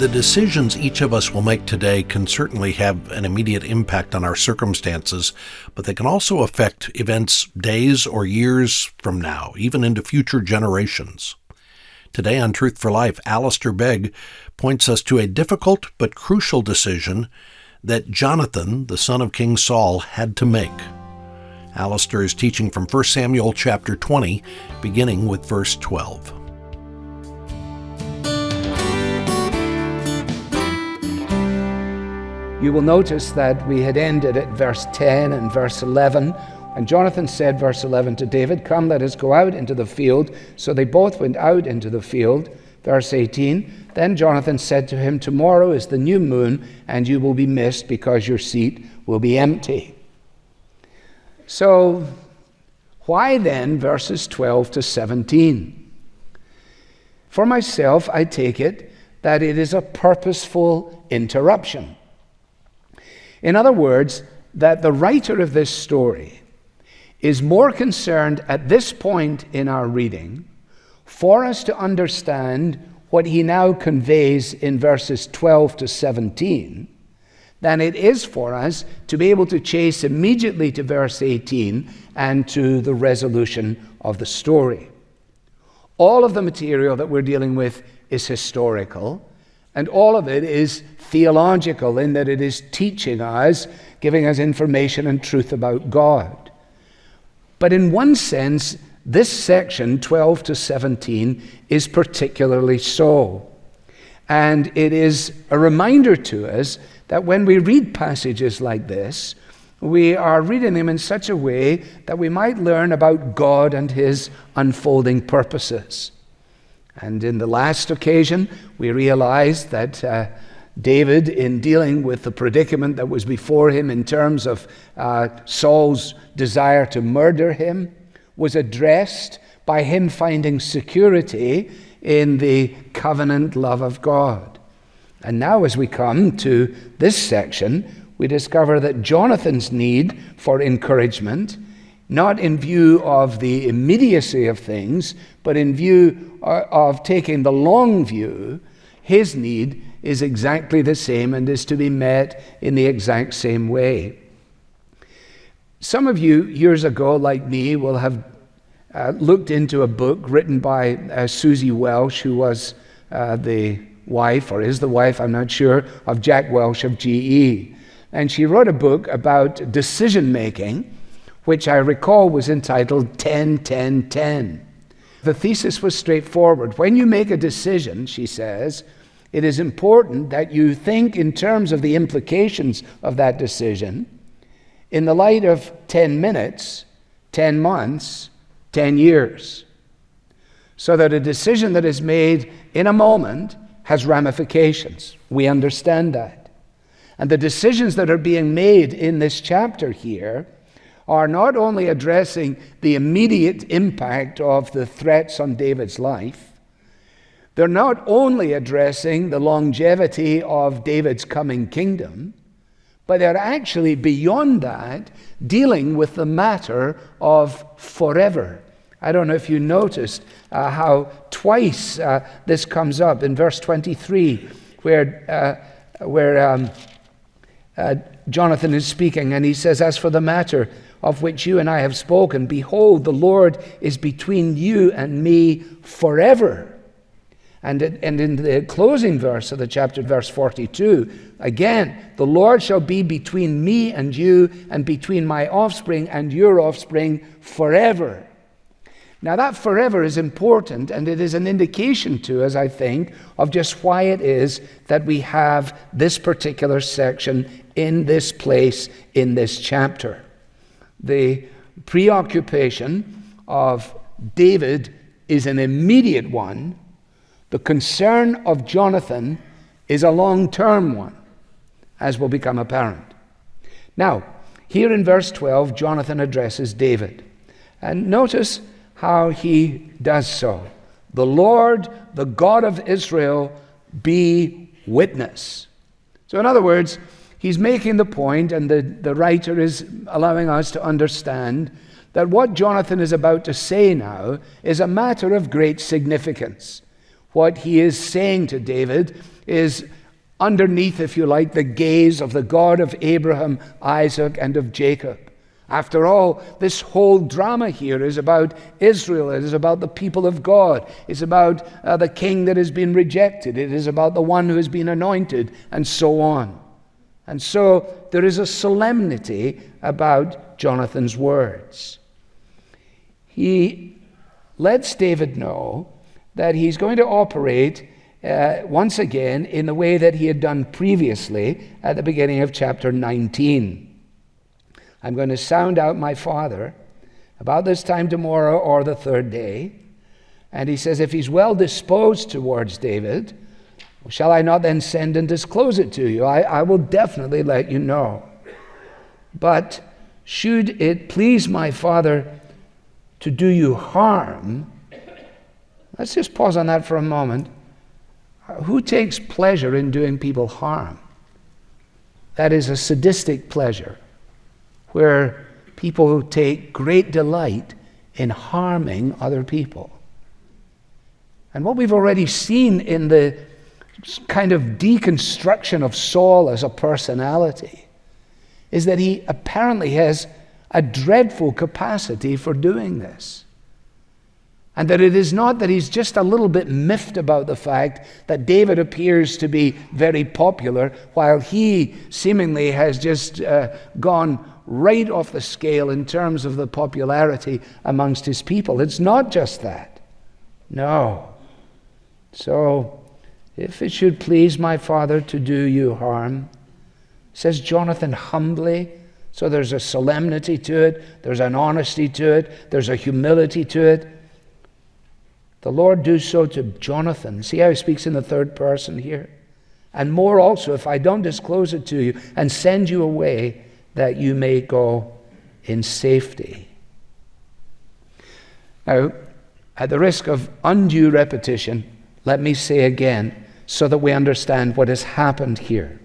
The decisions each of us will make today can certainly have an immediate impact on our circumstances, but they can also affect events days or years from now, even into future generations. Today on Truth for Life, Alistair Begg points us to a difficult but crucial decision that Jonathan, the son of King Saul, had to make. Alistair is teaching from 1 Samuel chapter 20, beginning with verse 12. You will notice that we had ended at verse 10 and verse 11. And Jonathan said, verse 11, to David, "Come, let us go out into the field." So they both went out into the field. Verse 18, then Jonathan said to him, "Tomorrow is the new moon, and you will be missed because your seat will be empty." So why then verses 12 to 17? For myself, I take it that it is a purposeful interruption. In other words, that the writer of this story is more concerned at this point in our reading for us to understand what he now conveys in verses 12 to 17 than it is for us to be able to chase immediately to verse 18 and to the resolution of the story. All of the material that we're dealing with is historical, and all of it is theological in that it is teaching us, giving us information and truth about God. But in one sense, this section, 12 to 17, is particularly so. And it is a reminder to us that when we read passages like this, we are reading them in such a way that we might learn about God and his unfolding purposes. And in the last occasion, we realized that David, in dealing with the predicament that was before him in terms of Saul's desire to murder him, was addressed by him finding security in the covenant love of God. And now as we come to this section, we discover that Jonathan's need for encouragement, not in view of the immediacy of things, but in view of taking the long view, his need is exactly the same and is to be met in the exact same way. Some of you, years ago, like me, will have looked into a book written by Susie Welsh, who was the wife, or is the wife, I'm not sure, of Jack Welch of GE. And she wrote a book about decision-making, which I recall was entitled 10-10-10. The thesis was straightforward. When you make a decision, she says, it is important that you think in terms of the implications of that decision in the light of 10 minutes, 10 months, 10 years, so that a decision that is made in a moment has ramifications. We understand that. And the decisions that are being made in this chapter here are not only addressing the immediate impact of the threats on David's life, they're not only addressing the longevity of David's coming kingdom, but they're actually beyond that, dealing with the matter of forever. I don't know if you noticed how twice this comes up in verse 23, where Jonathan is speaking, and he says, "As for the matter of which you and I have spoken, behold, the Lord is between you and me forever." And in the closing verse of the chapter, verse 42, again, "The Lord shall be between me and you, and between my offspring and your offspring forever." Now that forever is important, and it is an indication to us, I think, of just why it is that we have this particular section in this place, in this chapter. The preoccupation of David is an immediate one. The concern of Jonathan is a long-term one, as will become apparent. Now, here in verse 12, Jonathan addresses David. And notice how he does so. "The Lord, the God of Israel, be witness." So in other words, he's making the point, and the writer is allowing us to understand that what Jonathan is about to say now is a matter of great significance. What he is saying to David is underneath, if you like, the gaze of the God of Abraham, Isaac, and of Jacob. After all, this whole drama here is about Israel. It is about the people of God. It's about the king that has been rejected. It is about the one who has been anointed, and so on. And so there is a solemnity about Jonathan's words. He lets David know that he's going to operate once again in the way that he had done previously at the beginning of chapter 19. I'm going to sound out my father about this time tomorrow or the third day. And he says, if he's well disposed towards David, shall I not then send and disclose it to you? I will definitely let you know. But should it please my father to do you harm, let's just pause on that for a moment. Who takes pleasure in doing people harm? That is a sadistic pleasure, where people take great delight in harming other people. And what we've already seen in the kind of deconstruction of Saul as a personality is that he apparently has a dreadful capacity for doing this. And that it is not that he's just a little bit miffed about the fact that David appears to be very popular while he seemingly has just gone right off the scale in terms of the popularity amongst his people. It's not just that. No. So, if it should please my father to do you harm, says Jonathan humbly, so there's a solemnity to it, there's an honesty to it, there's a humility to it. The Lord do so to Jonathan. See how he speaks in the third person here? And more also, if I don't disclose it to you and send you away, that you may go in safety. Now, at the risk of undue repetition, let me say again, so that we understand what has happened here.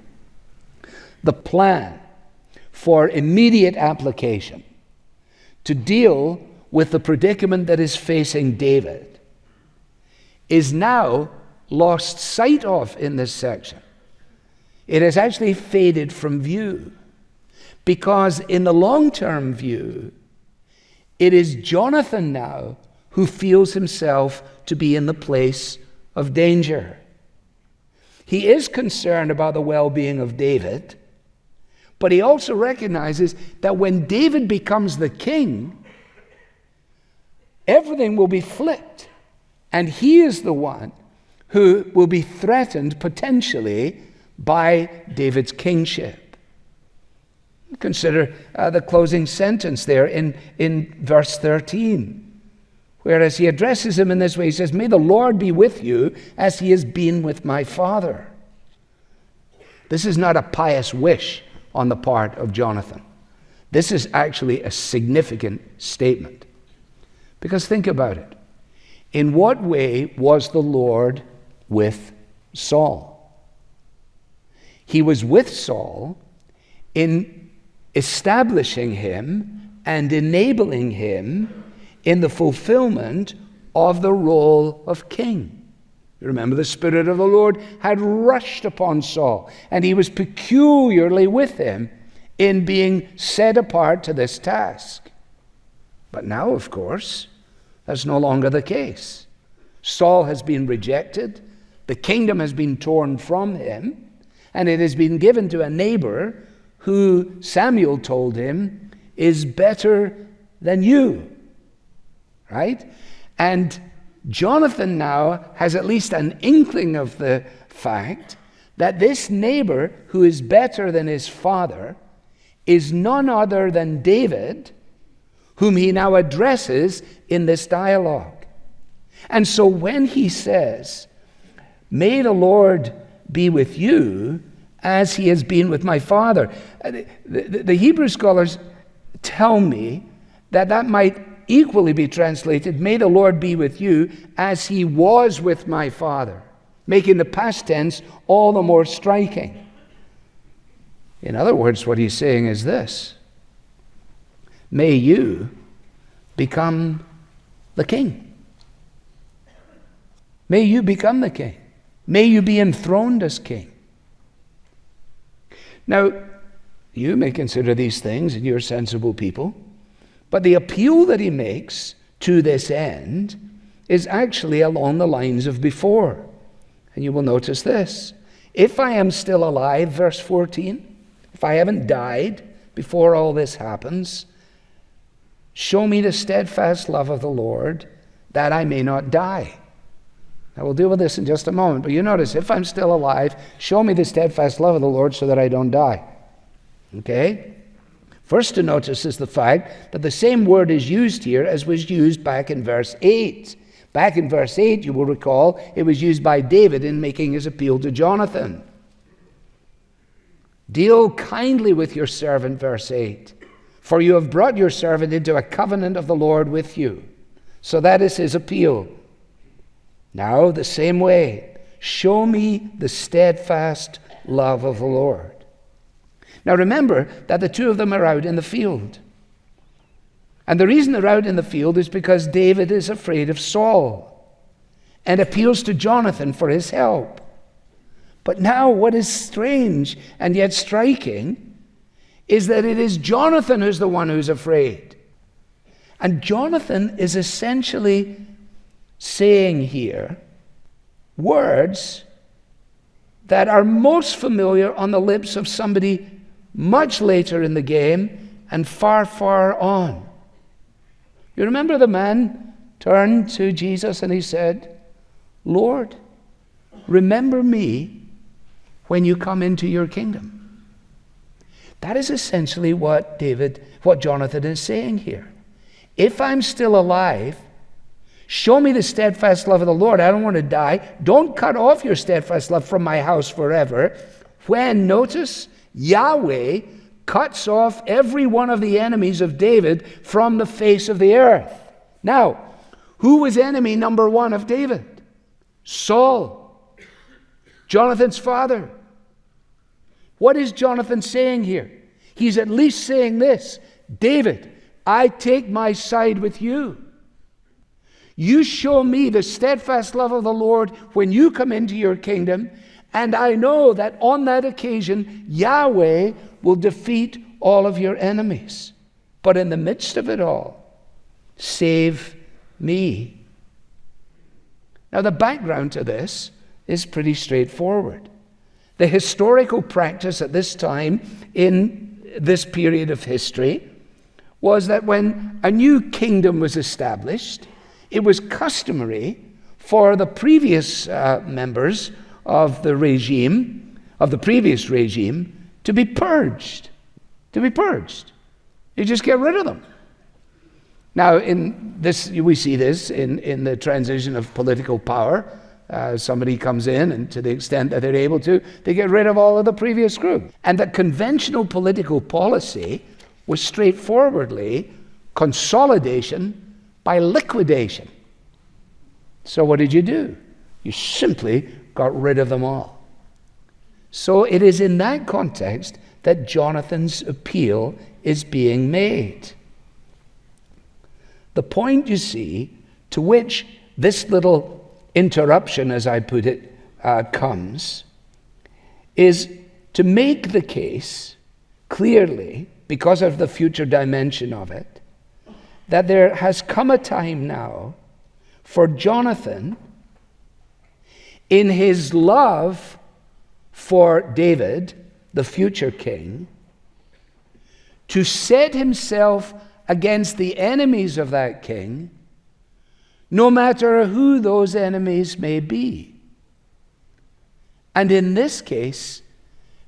The plan for immediate application to deal with the predicament that is facing David is now lost sight of in this section. It has actually faded from view, because in the long-term view, it is Jonathan now who feels himself to be in the place of danger. He is concerned about the well-being of David, but he also recognizes that when David becomes the king, everything will be flipped, and he is the one who will be threatened potentially by David's kingship. Consider the closing sentence there in verse 13. Whereas he addresses him in this way, he says, "May the Lord be with you as he has been with my father." This is not a pious wish on the part of Jonathan. This is actually a significant statement. Because think about it. In what way was the Lord with Saul? He was with Saul in establishing him and enabling him in the fulfillment of the role of king. You remember, the Spirit of the Lord had rushed upon Saul, and he was peculiarly with him in being set apart to this task. But now, of course, that's no longer the case. Saul has been rejected, the kingdom has been torn from him, and it has been given to a neighbor who Samuel told him is better than you. Right? And Jonathan now has at least an inkling of the fact that this neighbor who is better than his father is none other than David, whom he now addresses in this dialogue. And so when he says, "May the Lord be with you as he has been with my father," the Hebrew scholars tell me that that might equally be translated, "May the Lord be with you as he was with my father," making the past tense all the more striking. In other words, what he's saying is this: may you become the king. May you become the king. May you be enthroned as king. Now, you may consider these things, and you're sensible people, but the appeal that he makes to this end is actually along the lines of before. And you will notice this. If I am still alive, verse 14, if I haven't died before all this happens, show me the steadfast love of the Lord, that I may not die. Now, we'll deal with this in just a moment, but you notice, if I'm still alive, show me the steadfast love of the Lord so that I don't die. Okay? First to notice is the fact that the same word is used here as was used back in verse 8. Back in verse 8, you will recall, it was used by David in making his appeal to Jonathan. Deal kindly with your servant, verse 8, for you have brought your servant into a covenant of the Lord with you. So that is his appeal. Now, the same way, show me the steadfast love of the Lord. Now remember that the two of them are out in the field. And the reason they're out in the field is because David is afraid of Saul and appeals to Jonathan for his help. But now what is strange and yet striking is that it is Jonathan who's the one who's afraid. And Jonathan is essentially saying here words that are most familiar on the lips of somebody much later in the game and far, far on. You remember the man turned to Jesus and he said, Lord, remember me when you come into your kingdom. That is essentially what Jonathan is saying here. If I'm still alive, show me the steadfast love of the Lord. I don't want to die. Don't cut off your steadfast love from my house forever. When, notice, Yahweh cuts off every one of the enemies of David from the face of the earth. Now, who was enemy number one of David? Saul, Jonathan's father. What is Jonathan saying here? He's at least saying this: David, I take my side with you. You show me the steadfast love of the Lord when you come into your kingdom, and I know that on that occasion, Yahweh will defeat all of your enemies. But in the midst of it all, save me. Now, the background to this is pretty straightforward. The historical practice at this time in this period of history was that when a new kingdom was established, it was customary for the previous members of the regime, of the previous regime, to be purged. You just get rid of them. Now, in this, we see this in the transition of political power. Somebody comes in, and to the extent that they're able to, they get rid of all of the previous group. And the conventional political policy was straightforwardly consolidation by liquidation. So what did you do? You simply got rid of them all. So it is in that context that Jonathan's appeal is being made. The point, you see, to which this little interruption, as I put it, comes, is to make the case clearly, because of the future dimension of it, that there has come a time now for Jonathan, in his love for David, the future king, to set himself against the enemies of that king, no matter who those enemies may be. And in this case,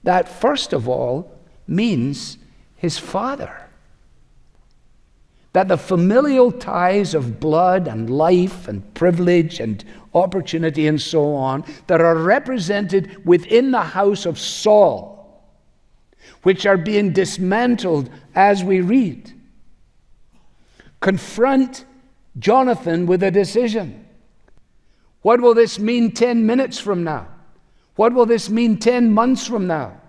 that first of all means his father. That the familial ties of blood and life and privilege and opportunity and so on that are represented within the house of Saul, which are being dismantled as we read, confront Jonathan with a decision. What will this mean 10 minutes from now? What will this mean 10 months from now?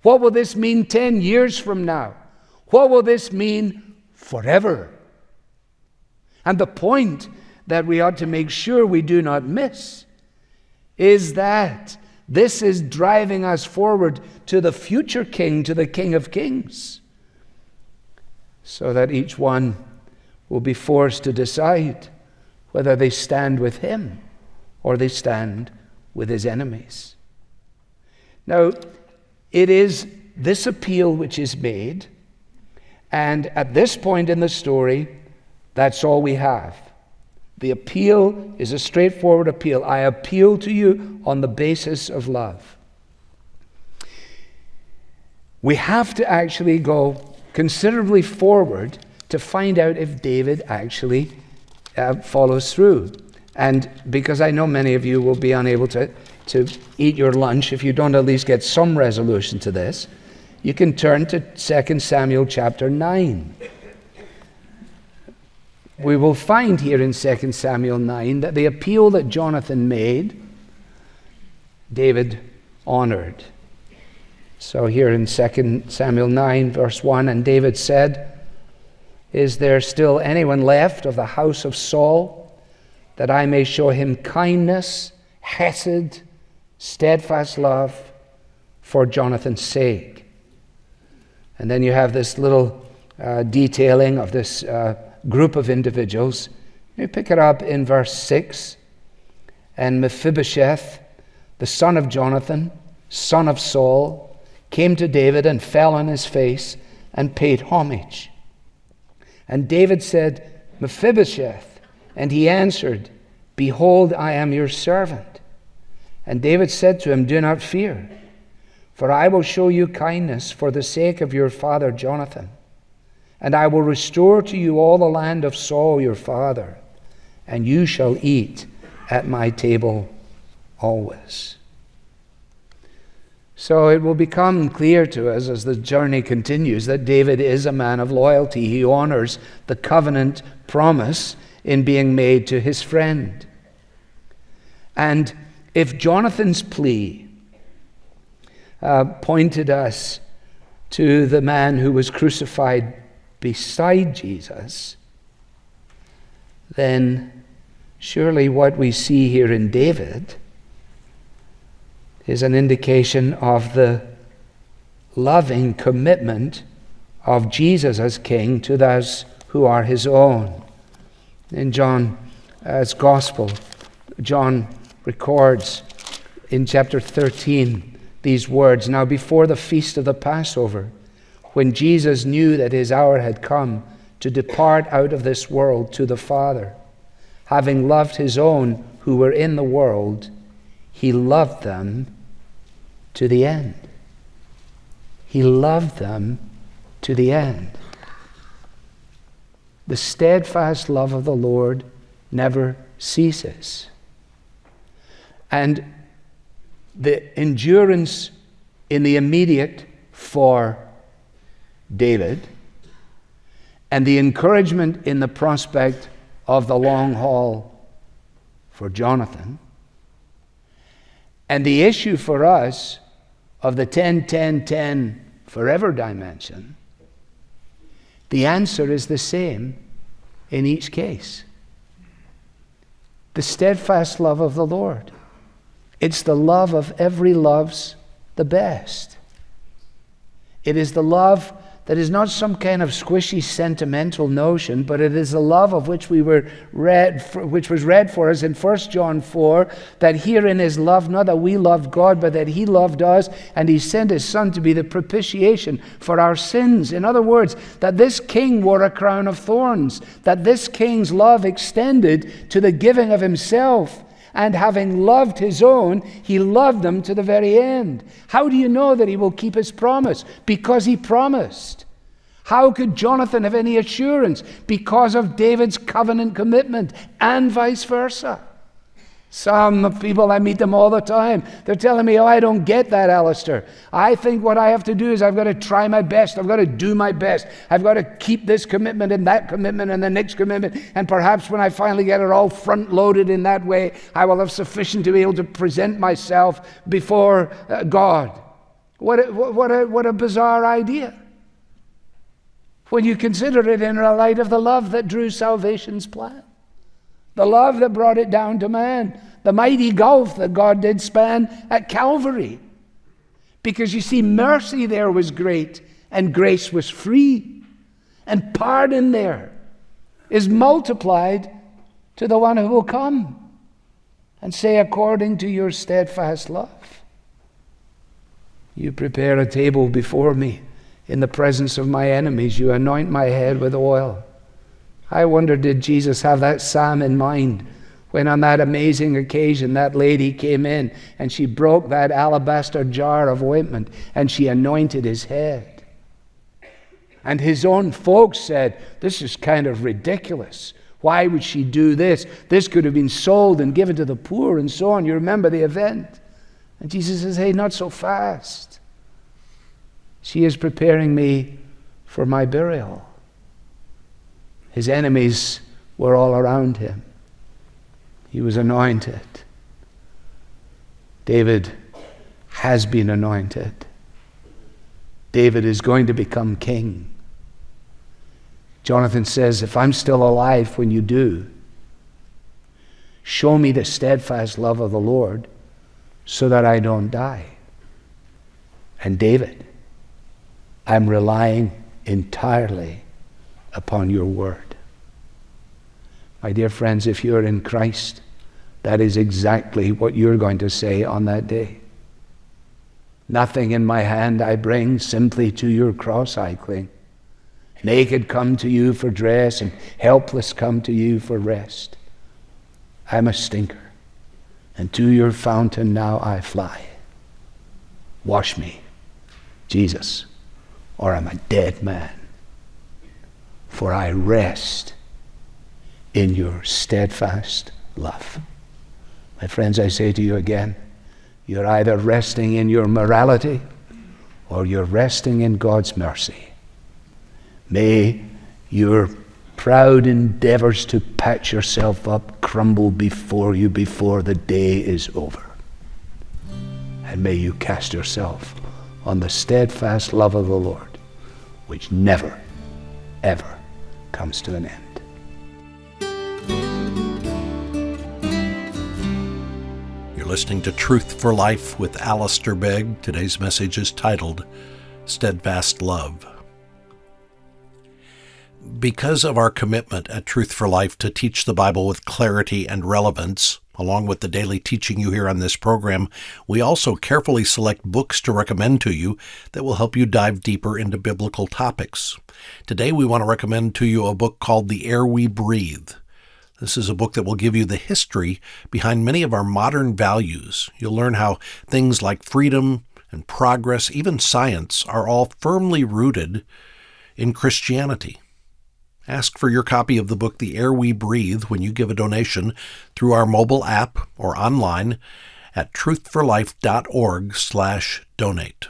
What will this mean 10 years from now? What will this mean forever? And the point that we ought to make sure we do not miss is that This is driving us forward to the future king, to the King of Kings, so that each one will be forced to decide whether they stand with him or they stand with his enemies. Now, it is this appeal which is made, and at this point in the story, that's all we have. The appeal is a straightforward appeal. I appeal to you on the basis of love. We have to actually go considerably forward to find out if David actually follows through. And because I know many of you will be unable to eat your lunch if you don't at least get some resolution to this, you can turn to 2 Samuel chapter 9. We will find here in 2 Samuel 9 that the appeal that Jonathan made, David honored. So here in 2 Samuel 9, verse 1, and David said, "Is there still anyone left of the house of Saul, that I may show him kindness, hesed, steadfast love, for Jonathan's sake?" And then you have this little detailing of this group of individuals. You pick it up in verse 6. "And Mephibosheth, the son of Jonathan, son of Saul, came to David and fell on his face and paid homage. And David said, 'Mephibosheth,' and he answered, 'Behold, I am your servant.' And David said to him, 'Do not fear, for I will show you kindness for the sake of your father Jonathan. And I will restore to you all the land of Saul your father, and you shall eat at my table always.'" So it will become clear to us as the journey continues that David is a man of loyalty. He honors the covenant promise in being made to his friend. And if Jonathan's plea pointed us to the man who was crucified beside Jesus, then surely what we see here in David is an indication of the loving commitment of Jesus as King to those who are his own. In John's Gospel, John records in chapter 13 these words, "Now before the feast of the Passover, when Jesus knew that his hour had come to depart out of this world to the Father, having loved his own who were in the world, he loved them to the end." He loved them to the end. The steadfast love of the Lord never ceases. And the endurance in the immediate for David, and the encouragement in the prospect of the long haul for Jonathan, and the issue for us of the 10-10-10 forever dimension, the answer is the same in each case. The steadfast love of the Lord. It's the love of every loves the best. It is the love that is not some kind of squishy sentimental notion, but it is the love of which which was read for us in 1 John 4, that herein is love, not that we loved God, but that he loved us, and he sent his Son to be the propitiation for our sins. In other words, that this king wore a crown of thorns, that this king's love extended to the giving of himself. And having loved his own, he loved them to the very end. How do you know that he will keep his promise? Because he promised. How could Jonathan have any assurance? Because of David's covenant commitment, and vice versa. Some people, I meet them all the time. They're telling me, "Oh, I don't get that, Alistair. I think what I have to do is I've got to try my best. I've got to do my best. I've got to keep this commitment and that commitment and the next commitment. And perhaps when I finally get it all front-loaded in that way, I will have sufficient to be able to present myself before God." What a bizarre idea, when you consider it in the light of the love that drew salvation's plan. The love that brought it down to man. the mighty gulf that God did span at Calvary. Because you see, mercy there was great, and grace was free, and pardon there is multiplied to the one who will come and say, according to your steadfast love, you prepare a table before me in the presence of my enemies. You anoint my head with oil. I wonder, did Jesus have that psalm in mind when on that amazing occasion that lady came in and she broke that alabaster jar of ointment and she anointed his head? And his own folks said, this is kind of ridiculous. Why would she do this? This could have been sold and given to the poor and so on. You remember the event. And Jesus says, hey, not so fast. She is preparing me for my burial. His enemies were all around him. He was anointed. David has been anointed. David is going to become king. Jonathan says, if I'm still alive when you do, show me the steadfast love of the Lord so that I don't die. And David, I'm relying entirely upon your word. My dear friends, if you're in Christ, that is exactly what you're going to say on that day. Nothing in my hand I bring, simply to your cross I cling. Naked come to you for dress, and helpless come to you for rest. I'm a stinker, and to your fountain now I fly. Wash me, Jesus, or I'm a dead man. For I rest in your steadfast love. My friends, I say to you again, you're either resting in your morality or you're resting in God's mercy. May your proud endeavors to patch yourself up crumble before you before the day is over. And may you cast yourself on the steadfast love of the Lord, which never, ever comes to an end. You're listening to Truth for Life with Alistair Begg. Today's message is titled, Steadfast Love. Because of our commitment at Truth for Life to teach the Bible with clarity and relevance, along with the daily teaching you hear on this program, we also carefully select books to recommend to you that will help you dive deeper into biblical topics. Today we want to recommend to you a book called The Air We Breathe. This is a book that will give you the history behind many of our modern values. You'll learn how things like freedom and progress, even science, are all firmly rooted in Christianity. Ask for your copy of the book, The Air We Breathe, when you give a donation through our mobile app or online at truthforlife.org/donate.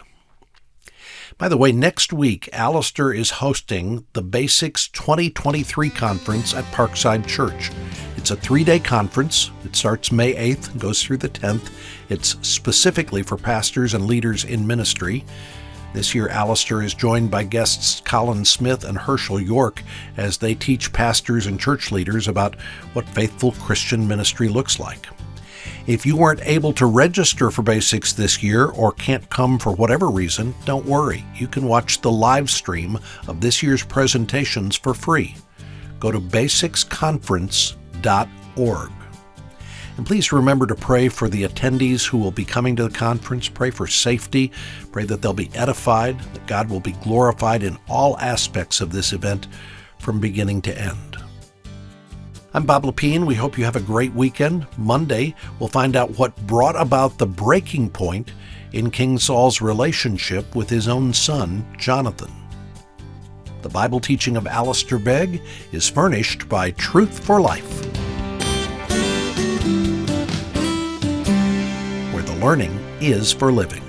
By the way, next week, Alistair is hosting the Basics 2023 conference at Parkside Church. It's a 3-day conference. It starts May 8th and goes through the 10th. It's specifically for pastors and leaders in ministry. This year, Alistair is joined by guests Colin Smith and Herschel York as they teach pastors and church leaders about what faithful Christian ministry looks like. If you weren't able to register for Basics this year or can't come for whatever reason, don't worry. You can watch the live stream of this year's presentations for free. Go to basicsconference.org. And please remember to pray for the attendees who will be coming to the conference. Pray for safety. Pray that they'll be edified, that God will be glorified in all aspects of this event from beginning to end. I'm Bob Lepine. We hope you have a great weekend. Monday, we'll find out what brought about the breaking point in King Saul's relationship with his own son, Jonathan. The Bible teaching of Alistair Begg is furnished by Truth for Life, where the learning is for living.